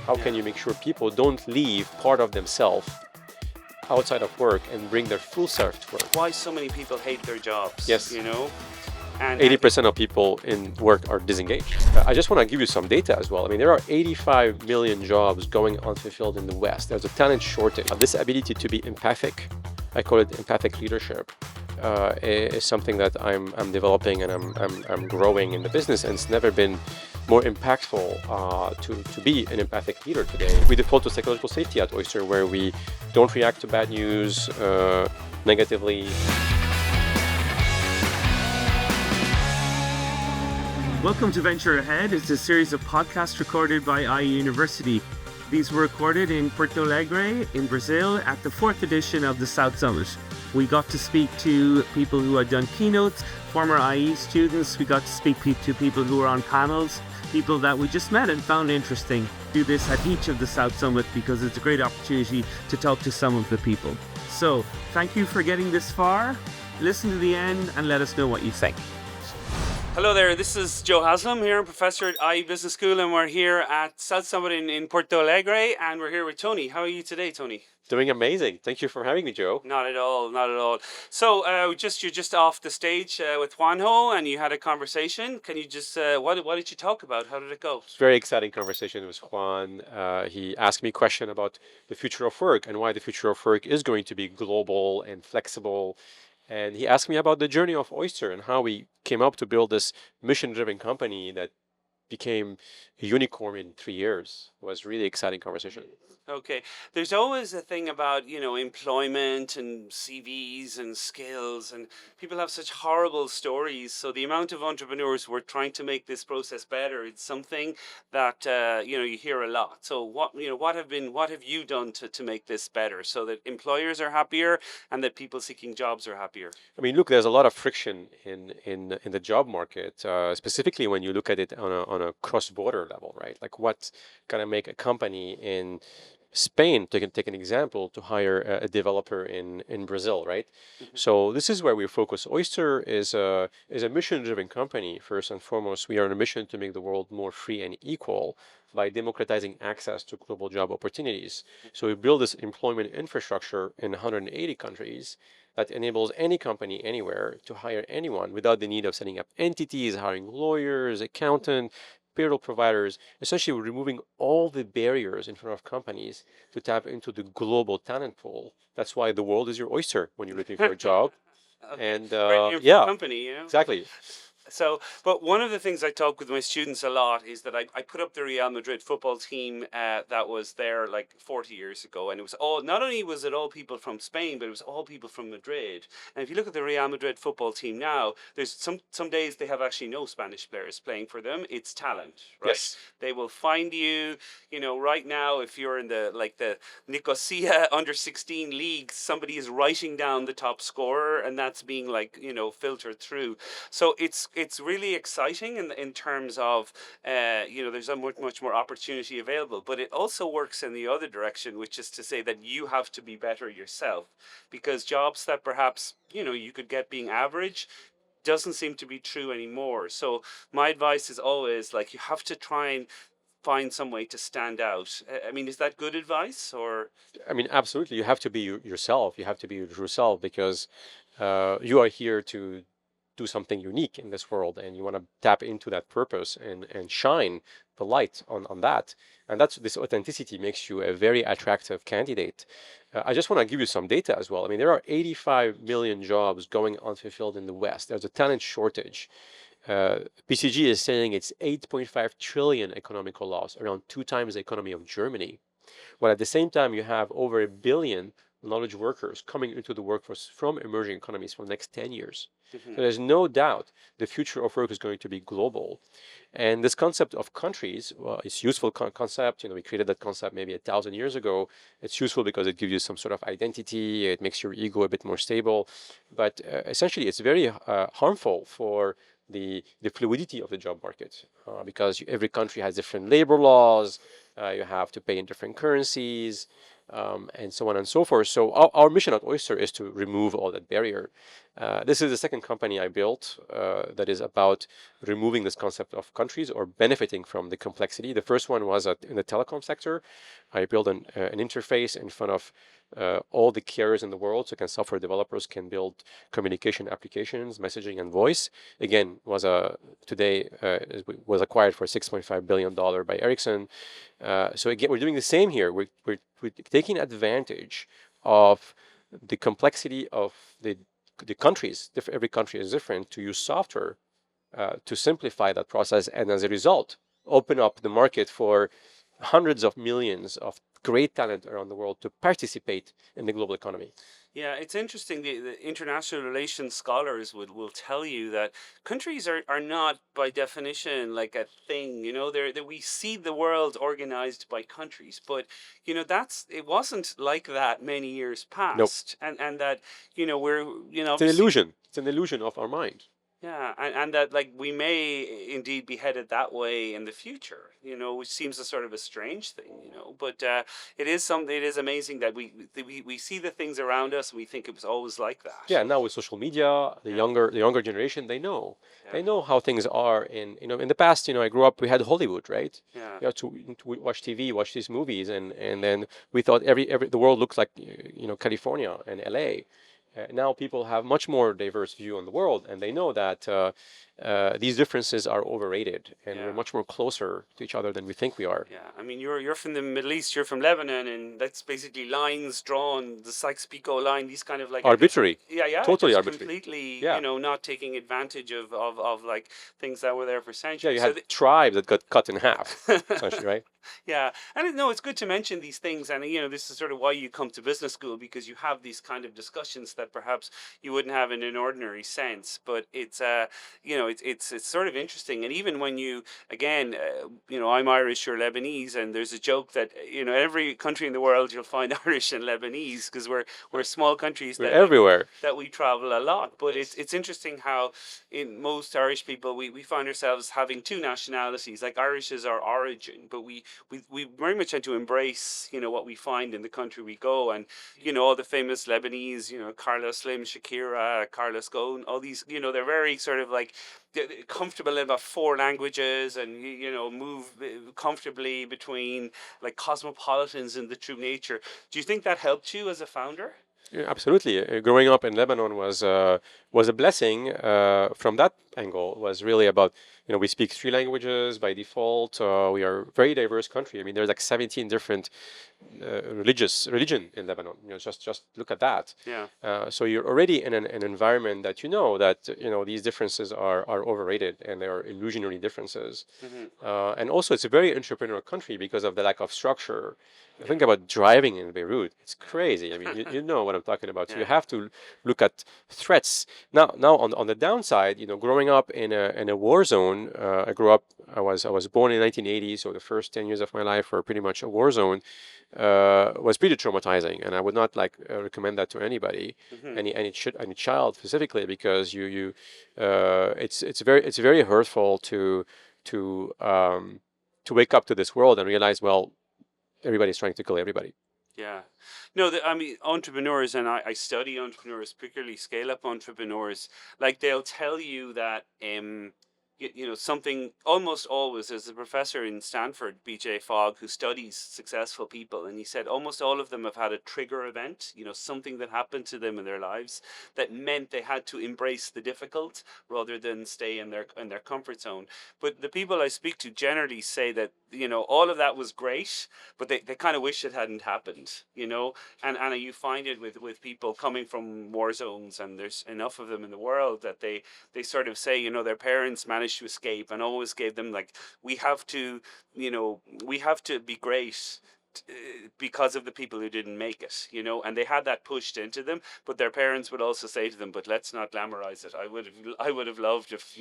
How can you make sure people don't leave part of themselves outside of work and bring their full self to work? Why so many people hate their jobs? Yes. You know? And 80% of people in work are disengaged. I just want to give you some data as well. I mean, there are 85 million jobs going unfulfilled in the West. There's a talent shortage. This ability to be empathic, I call it empathic leadership, is something that I'm developing and I'm growing in the business, and it's never been more impactful to be an empathic leader today. We default to psychological safety at Oyster, where we don't react to bad news negatively. Welcome to Venture Ahead. It's a series of podcasts recorded by IE University. These were recorded in Porto Alegre in Brazil at the 4th edition of the South Summit. We got to speak to people who had done keynotes, former IE students. We got to speak to people who were on panels, people that we just met and found interesting. Do this at each of the South Summit because it's a great opportunity to talk to some of the people. So thank you for getting this far. Listen to the end and let us know what you think. hello there, this is Joe Haslam here, I'm professor at IE Business School, and we're here at South Summit in Porto Alegre, and we're here with Tony. How are you today, Tony? Doing amazing. Thank you for having me, Joe. Not at all, not at all. So you're just off the stage with Juanjo, and you had a conversation. Can you just, what did you talk about? How did it go? It's a very exciting conversation with Juan. He asked me a question about the future of work and why the future of work is going to be global and flexible. And he asked me about the journey of Oyster and how we came up to build this mission-driven company that became a unicorn in 3 years. It was a really exciting conversation. Okay. There's always a thing about, employment and CVs and skills, and people have such horrible stories. So the amount of entrepreneurs who are trying to make this process better, it's something that, you hear a lot. So what have you done to make this better so that employers are happier and that people seeking jobs are happier? I mean, look, there's a lot of friction in the job market, specifically when you look at it on a cross-border level, right? Like what can I make a company in Spain, take an example, to hire a developer in Brazil, right? Mm-hmm. So this is where we focus. Oyster is a mission-driven company. First and foremost, we are on a mission to make the world more free and equal by democratizing access to global job opportunities. So we build this employment infrastructure in 180 countries that enables any company anywhere to hire anyone without the need of setting up entities, hiring lawyers, accountants, payroll providers. Essentially, we're removing all the barriers in front of companies to tap into the global talent pool. That's why the world is your oyster when you're looking for a job. Okay. And Great name for yeah, a company, exactly. So, but one of the things I talk with my students a lot is that I put up the Real Madrid football team that was there like 40 years ago. And it was not only was it all people from Spain, but it was all people from Madrid. And if you look at the Real Madrid football team now, there's some days they have actually no Spanish players playing for them. It's talent, right? Yes. They will find you, right now, if you're in the Nicosia under 16 league, somebody is writing down the top scorer and that's being filtered through. So it's really exciting in terms of, there's a much more opportunity available, but it also works in the other direction, which is to say that you have to be better yourself, because jobs that perhaps, you could get being average doesn't seem to be true anymore. So my advice is always you have to try and find some way to stand out. I mean, is that good advice or? I mean, absolutely. You have to be yourself. You have to be your true self because you are here to do something unique in this world, and you want to tap into that purpose and shine the light on that. And this authenticity makes you a very attractive candidate. I just want to give you some data as well. I mean, there are 85 million jobs going unfulfilled in the West. There's a talent shortage. BCG is saying it's 8.5 trillion economical loss, around 2 times the economy of Germany. While at the same time, you have over 1 billion knowledge workers coming into the workforce from emerging economies for the next 10 years. Mm-hmm. So there's no doubt the future of work is going to be global. And this concept of countries, well, it's a useful concept. We created that concept maybe 1,000 years ago. It's useful because it gives you some sort of identity. It makes your ego a bit more stable. But essentially, it's very harmful for the fluidity of the job market because every country has different labor laws. You have to pay in different currencies. And so on and so forth. So our mission at Oyster is to remove all that barrier. This is the second company I built that is about removing this concept of countries or benefiting from the complexity. The first one was in the telecom sector. I built an interface in front of all the carriers in the world, so software developers can build communication applications, messaging, and voice. Again, today was acquired for $6.5 billion by Ericsson. So again, we're doing the same here. We're taking advantage of the complexity of the countries. Every country is different. To use software to simplify that process, and as a result, open up the market for hundreds of millions of great talent around the world to participate in the global economy. Yeah, it's interesting. The international relations scholars will tell you that countries are not by definition like a thing. We see the world organized by countries, but it wasn't like that many years Nope. past, and that we're It's an obviously. illusion. It's an illusion of our mind. Yeah, and that like we may indeed be headed that way in the future, which seems a sort of a strange thing, but it is something. It is amazing that we see the things around us and we think it was always like that. Yeah, now with social media, Yeah. the younger generation, they know. Yeah. They know how things are. In the past, I grew up, we had Hollywood, right? Yeah. You had to watch TV, watch these movies, and then we thought the world looks like California and LA. Now people have much more diverse view on the world, and they know that these differences are overrated, and Yeah. we're much more closer to each other than we think we are. Yeah, I mean, you're from the Middle East. You're from Lebanon, and that's basically lines drawn, the Sykes-Picot line. These kind of like Arbitrary. yeah, Totally just arbitrary. completely, Yeah. not taking advantage of like things that were there for centuries. Yeah, you had tribes that got cut in half, essentially, right? Yeah, and no, it's good to mention these things, and this is sort of why you come to business school, because you have these kind of discussions that perhaps you wouldn't have in an ordinary sense. But it's it's sort of interesting, and even when you again, I'm Irish or Lebanese, and there's a joke that every country in the world you'll find Irish and Lebanese because we're small countries We're that everywhere. that we travel a lot. But it's interesting how in most Irish people we find ourselves having two nationalities. Like Irish is our origin, but we very much tend to embrace what we find in the country we go, and all the famous Lebanese, Carlos Slim, Shakira, Carlos Ghosn, all these, they're very sort of like comfortable in about four languages, and move comfortably between like cosmopolitans in the true nature. Do you think that helped you as a founder? Yeah, absolutely. Growing up in Lebanon was a blessing from that angle. It was really about, we speak three languages by default. We are a very diverse country. I mean, there's like 17 different religion in Lebanon. Just look at that. Yeah. So you're already in an environment that these differences are overrated, and they are illusionary differences. Mm-hmm. And also, it's a very entrepreneurial country because of the lack of structure. Think about driving in Beirut. It's crazy. I mean, you know what I'm talking about. So you have to look at threats. Now on the downside, growing up in a war zone. I was born in 1980, so the first 10 years of my life were pretty much a war zone. Was pretty traumatizing, and I would not recommend that to anybody, any child specifically, because it's very hurtful to wake up to this world and realize, well, everybody's trying to kill everybody. Yeah. No, I mean, entrepreneurs, and I study entrepreneurs, particularly scale-up entrepreneurs, like they'll tell you that, something almost always. There's a professor in Stanford, BJ Fogg, who studies successful people, and he said almost all of them have had a trigger event, something that happened to them in their lives that meant they had to embrace the difficult rather than stay in their comfort zone. But the people I speak to generally say that all of that was great, but they kind of wish it hadn't happened, and you find it with people coming from war zones, and there's enough of them in the world that they sort of say their parents managed to escape and always gave them like, we have to be great because of the people who didn't make it, and they had that pushed into them. But their parents would also say to them, "But let's not glamorize it. I would have loved if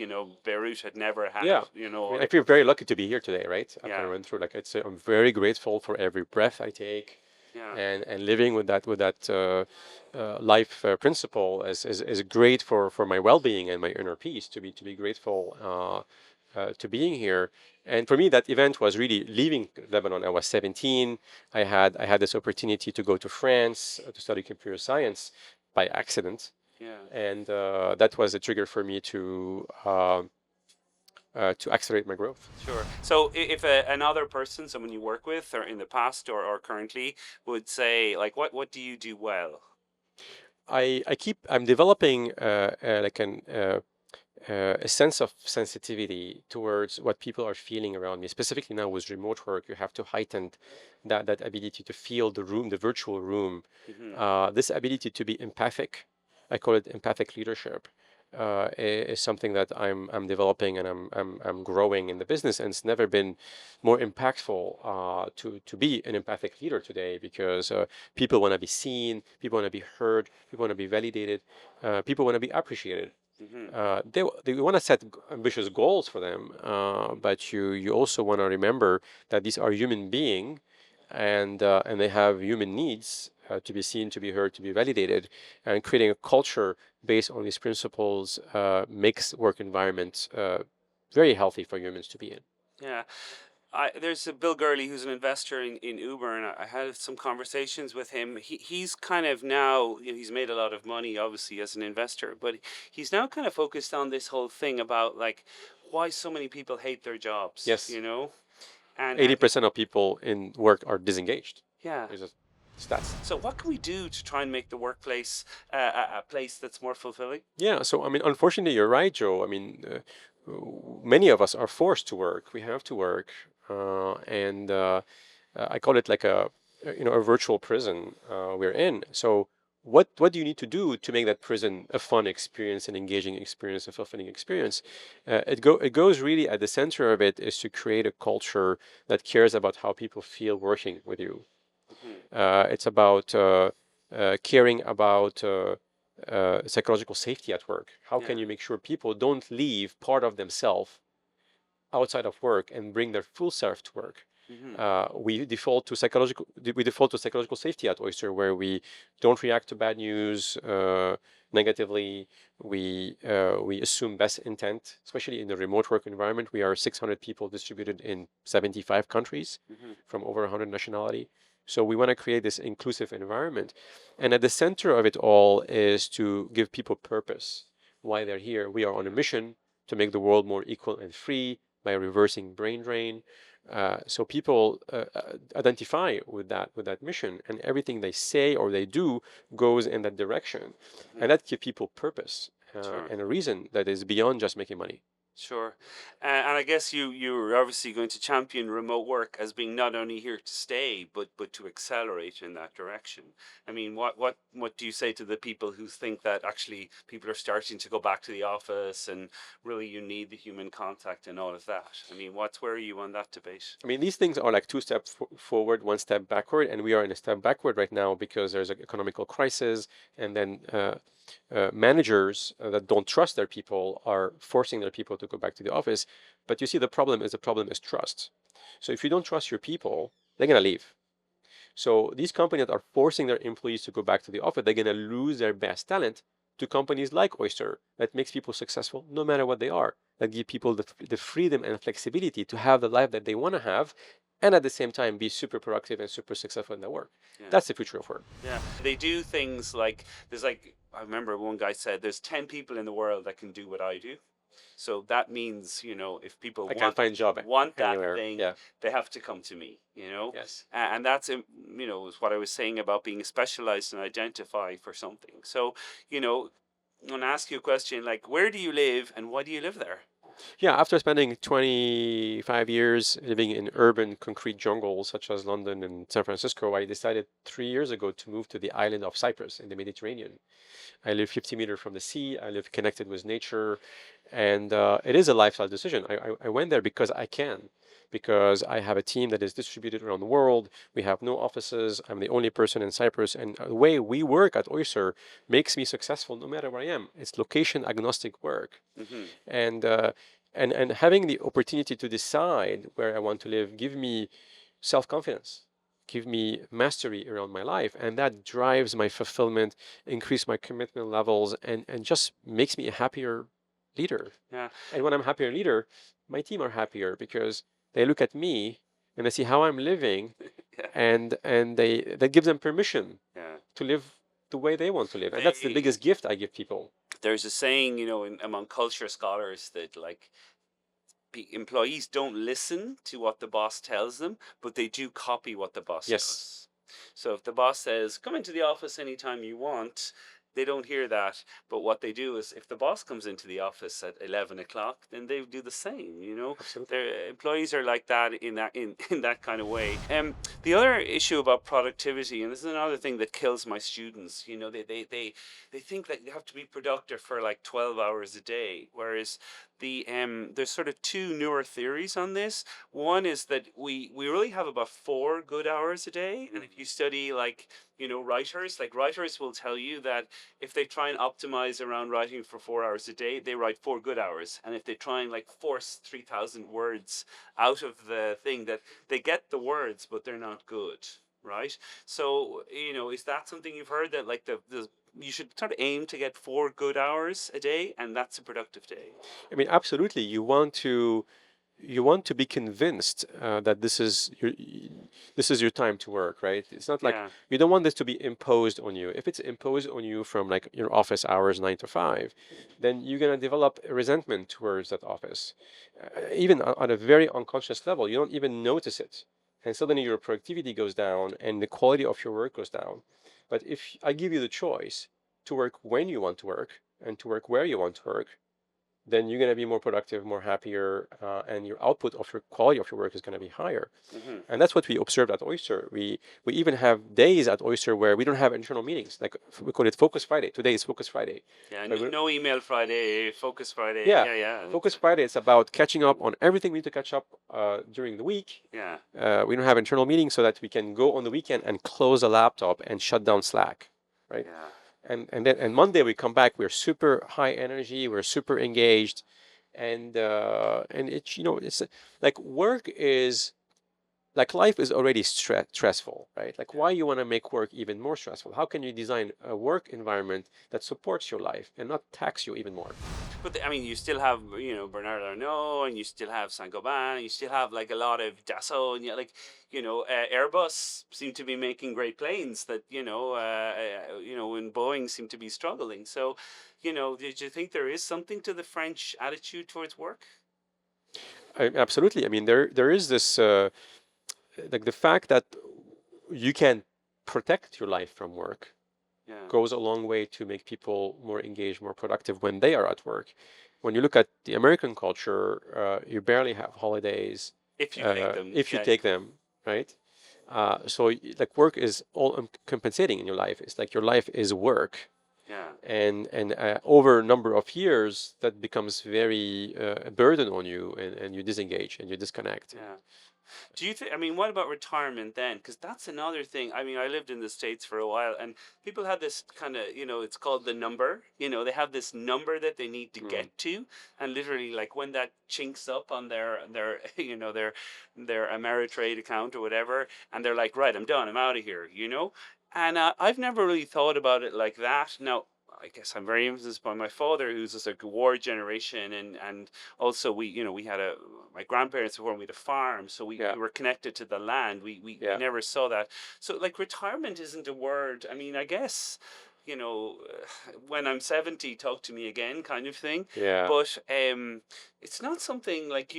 Beirut had never had." Yeah. I mean, I feel very lucky to be here today, right? After Yeah. I went through, I'm very grateful for every breath I take, Yeah. and living with that life principle is great for my well-being and my inner peace. To be grateful to being here. And for me, that event was really leaving Lebanon. I was 17. I had this opportunity to go to France to study computer science by accident. Yeah. and that was a trigger for me to accelerate my growth. Sure. So if another person, someone you work with, or in the past or currently, would say like, what do you do well? I'm developing a sense of sensitivity towards what people are feeling around me. Specifically now with remote work, you have to heighten that ability to feel the room, the virtual room. Hmm. This ability to be empathic, I call it empathic leadership, is something that I'm developing and I'm growing in the business. And it's never been more impactful to be an empathic leader today, because people want to be seen, people want to be heard, people want to be validated, people want to be appreciated. Hmm. They want to set ambitious goals for them, but you also want to remember that these are human beings, and they have human needs to be seen, to be heard, to be validated, and creating a culture based on these principles makes work environment very healthy for humans to be in. Yeah. There's a Bill Gurley who's an investor in Uber, and I had some conversations with him. He's kind of now, he's made a lot of money, obviously, as an investor, but he's now kind of focused on this whole thing about like why so many people hate their jobs, Yes, and 80% of people in work are disengaged. yeah. There's a stats. So what can we do to try and make the workplace a place that's more fulfilling? Yeah, so I mean, unfortunately, you're right, Joe. I mean, many of us are forced to work. We have to work, and I call it like a virtual prison we're in. So what do you need to do to make that prison a fun experience, an engaging experience, a fulfilling experience? It goes really at the center of it is to create a culture that cares about how people feel working with you. Hmm. It's about caring about psychological safety at work. How Yeah. can you make sure people don't leave part of themselves outside of work and bring their full self to work? Hmm. We default to psychological safety at Oyster, where we don't react to bad news negatively. We assume best intent, especially in the remote work environment. We are 600 people distributed in 75 countries Hmm. from over 100 nationality. So we want to create this inclusive environment, and at the center of it all is to give people purpose. Why they're here? We are on a mission to make the world more equal and free by reversing brain drain. So people identify with that mission, and everything they say or they do goes in that direction, Hmm. and that gives people purpose Sure. and a reason that is beyond just making money. Sure. And I guess you're obviously going to champion remote work as being not only here to stay, but to accelerate in that direction. I mean, what do you say to the people who think that actually people are starting to go back to the office and really you need the human contact and all of that? I mean, where are you on that debate? I mean, these things are like two steps forward, one step backward, and we are in a step backward right now because there's an economical crisis, and then managers that don't trust their people are forcing their people to go back to the office. But you see, the problem is trust. So if you don't trust your people, they're gonna leave. So these companies that are forcing their employees to go back to the office, they're gonna lose their best talent to companies like Oyster that makes people successful no matter what they are, that give people the freedom and flexibility to have the life that they want to have, and at the same time be super productive and super successful in their work. Yeah. That's the future of work. Yeah. They do things like there's like I remember one guy said there's 10 people in the world that can do what I do. So that means, if people I can't find a job want that anywhere. thing, Yeah. they have to come to me, Yes. And that's, is what I was saying about being specialized and identify for something. So, I'm going to ask you a question like, where do you live and why do you live there? Yeah, after spending 25 years living in urban concrete jungles such as London and San Francisco, I decided 3 years ago to move to the island of Cyprus in the Mediterranean. I live 50 meters from the sea. I live connected with nature, and it is a lifestyle decision. I went there because I can, because I have a team that is distributed around the world. We have no offices. I'm the only person in Cyprus, and the way we work at Oyster makes me successful no matter where I am. It's location agnostic work, Hmm. and and having the opportunity to decide where I want to live give me self-confidence, give me mastery around my life, and that drives my fulfillment, increase my commitment levels, and just makes me a happier leader. Yeah. And when I'm a happier leader, my team are happier because they look at me and they see how I'm living, Yeah. and they that gives them permission Yeah. to live the way they want to live. And that's the They, biggest gift I give people. there's a saying, among culture scholars that like employees don't listen to what the boss tells them, but they do copy what the boss Yes, does. So if the boss says, come into the office anytime you want, they don't hear that. But what they do is if the boss comes into the office at 11 o'clock, then they do the same. absolutely. Their employees are like that in that kind of way. The other issue about productivity, and this is another thing that kills my students, they think that you have to be productive for like 12 hours a day, whereas there's sort of two newer theories on this. One is that we really have about 4 good hours a day, and if you study like writers will tell you that if they try and optimize around writing for 4 hours a day, they write 4 good hours, and if they try and like force 3,000 words out of the thing, that they get the words but they're not good, right? So is that something you've heard, that like the you should sort of aim to get 4 good hours a day, and that's a productive day? I mean, absolutely. You want to be convinced that this is your time to work, right? It's not like Yeah. you don't want this to be imposed on you. If it's imposed on you from like your office hours 9 to 5, then you're gonna develop a resentment towards that office, even on a very unconscious level. You don't even notice it, and suddenly your productivity goes down and the quality of your work goes down. But if I give you the choice to work when you want to work and to work where you want to work, then you're going to be more productive, more happier, and your output of your quality of your work is going to be higher. Hmm. And that's what we observed at Oyster. We even have days at Oyster where we don't have internal meetings. Like we call it Focus Friday. Today is Focus Friday. Yeah. But No email Friday, focus Friday. yeah, Yeah. Yeah. Focus Friday. It's about catching up on everything we need to catch up during the week. Yeah. We don't have internal meetings so that we can go on the weekend and close a laptop and shut down Slack, right? Yeah. And Monday we come back, we're super high energy, we're super engaged, and it's like work is like life is already stressful, right? Like why you want to make work even more stressful? How can you design a work environment that supports your life and not tax you even more? But I mean, you still have Bernard Arnault, and you still have Saint Gobain, and you still have like a lot of Dassault, and Airbus seem to be making great planes that and Boeing seem to be struggling. So, did you think there is something to the French attitude towards work? Absolutely. I mean, there is this like the fact that you can protect your life from work Yeah. goes a long way to make people more engaged, more productive when they are at work. When you look at the American culture, you barely have holidays If you take them, if you yeah, take them, right? So like work is all compensating in your life. It's like your life is work, yeah. and over a number of years that becomes very a burden on you, and you disengage and you disconnect. Yeah. Do you think, I mean, what about retirement then? Because that's another thing. I mean, I lived in the States for a while, and people have this kind of, it's called the number. They have this number that they need to Mm. get to, and literally, like when that chinks up on their their Ameritrade account or whatever, and they're like, right, I'm done, I'm out of here. And I've never really thought about it like that. Now, I guess I'm very influenced by my father, who's just like a war generation, and also we had my grandparents were, we had a farm, so Yeah. we were connected to the land. We Yeah. never saw that. So like retirement isn't a word. I mean, I guess when I'm 70, talk to me again, kind of thing. Yeah. But it's not something like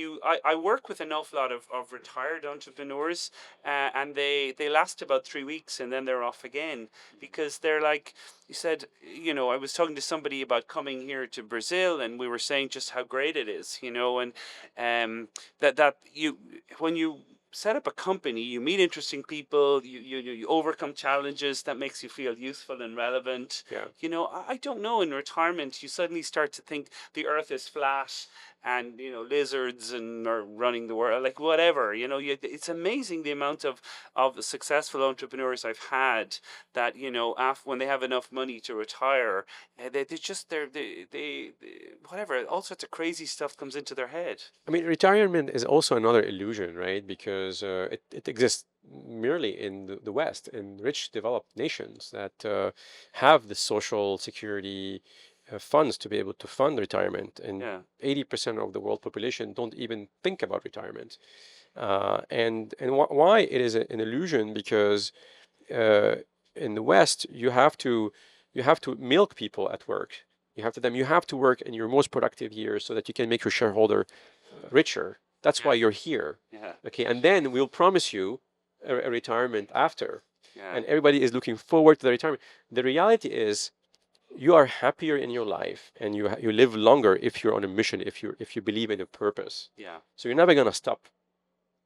I work with an awful lot of retired entrepreneurs, and they last about 3 weeks and then they're off again, because they're like, you said, I was talking to somebody about coming here to Brazil, and we were saying just how great it is, and that you when you set up a company, you meet interesting people, you overcome challenges, that makes you feel useful and relevant. Yeah. I don't know, in retirement you suddenly start to think the earth is flat, and lizards and are running the world, like whatever. It's amazing the amount of successful entrepreneurs I've had that when they have enough money to retire, they whatever, all sorts of crazy stuff comes into their head. I mean, retirement is also another illusion, right? Because it exists merely in the West, in rich developed nations that have the social security funds to be able to fund retirement. And Yeah. 80% of the world population don't even think about retirement. And why it is an illusion? Because uh, in the West, you have to milk people at work. You have to work in your most productive years so that you can make your shareholder richer. That's why Yeah. you're here. Yeah. Okay, and then we'll promise you a retirement after, Yeah. and everybody is looking forward to the retirement. The reality is, you are happier in your life, and you live longer if you're on a mission, if you believe in a purpose. Yeah. So you're never gonna stop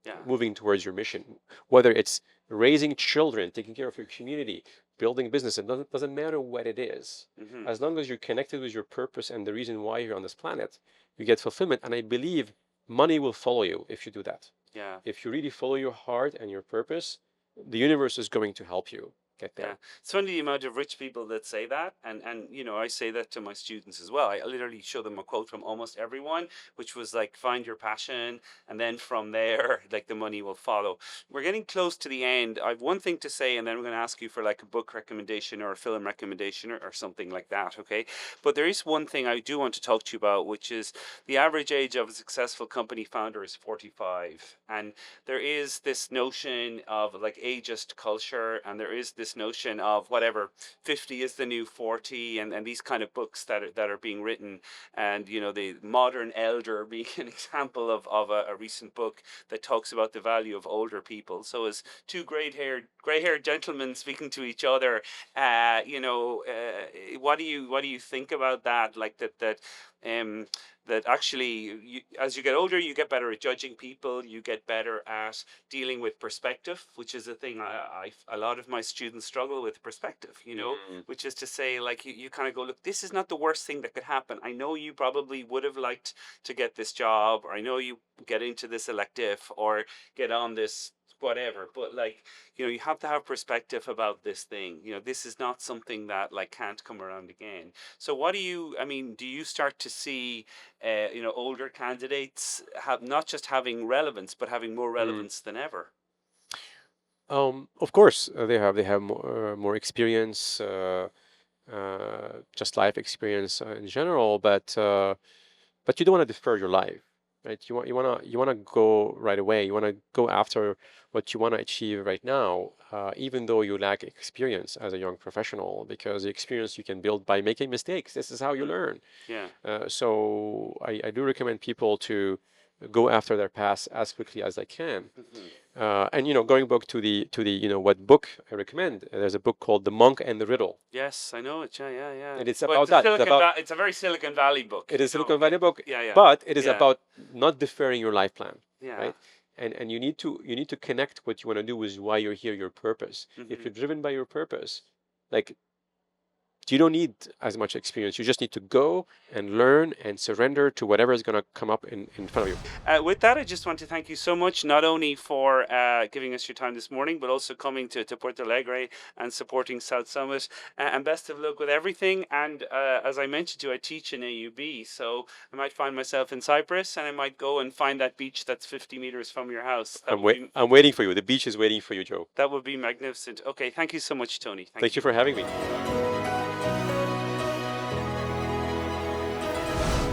Yeah. moving towards your mission, whether it's raising children, taking care of your community, building business. It doesn't matter what it is. Mm-hmm. As long as you're connected with your purpose and the reason why you're on this planet, you get fulfillment. And I believe money will follow you if you do that. Yeah. If you really follow your heart and your purpose, the universe is going to help you get there. Yeah, it's funny the amount of rich people that say that, and I say that to my students as well. I literally show them a quote from almost everyone, which was like, find your passion, and then from there, like, the money will follow. We're getting close to the end. I've one thing to say, and then we're going to ask you for like a book recommendation or a film recommendation or something like that, okay? But there is one thing I do want to talk to you about, which is the average age of a successful company founder is 45, and there is this notion of like ageist culture, and there is this notion of whatever 50 is the new 40, and these kind of books that are being written, and the modern elder being an example of a recent book that talks about the value of older people. So as two gray-haired gentlemen speaking to each other, what do you think about that? Like that actually, as you get older, you get better at judging people, you get better at dealing with perspective, which is a thing a lot of my students struggle with, perspective, which is to say, like, you kind of go, look, this is not the worst thing that could happen. I know you probably would have liked to get this job, or I know you get into this elective or get on this whatever, but like, you have to have perspective about this thing. This is not something that like can't come around again. So what do you start to see older candidates have not just having relevance, but having more relevance than ever? Of course, they have more experience, just life experience in general, but you don't want to defer your life, right? You want to go right away. You want to go after what you want to achieve right now, even though you lack experience as a young professional, because the experience you can build by making mistakes. This is how you learn. Yeah. So I do recommend people to go after their past as quickly as they can. And going back to the what book I recommend, there's a book called The Monk and the Riddle. Yes, I know it. Yeah. And it's Well, about that. it's a very Silicon Valley book. It is a Silicon Valley book. Yeah. But it is Yeah. about not deferring your life plan. Yeah. Right? And you need to connect what you want to do with why you're here, your purpose. If you're driven by your purpose, like, you don't need as much experience. You just need to go and learn and surrender to whatever is going to come up in front of you. With that, I just want to thank you so much, not only for giving us your time this morning, but also coming to Porto Alegre and supporting South Summit. And best of luck with everything. And as I mentioned to you, I teach in AUB, so I might find myself in Cyprus, and I might go and find that beach that's 50 meters from your house. I'm waiting for you. The beach is waiting for you, Joe. That would be magnificent. Okay, thank you so much, Tony. Thank you for having me.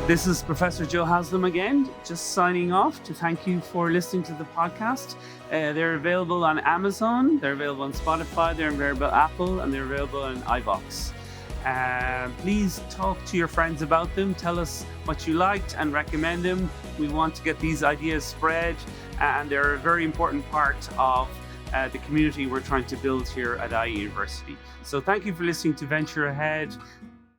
This is Professor Joe Haslam again, just signing off to thank you for listening to the podcast. They're available on Amazon, they're available on Spotify, they're available on Apple, and they're available on iVoox. Please talk to your friends about them. Tell us what you liked and recommend them. We want to get these ideas spread, and they're a very important part of the community we're trying to build here at IE University. So thank you for listening to Venture Ahead.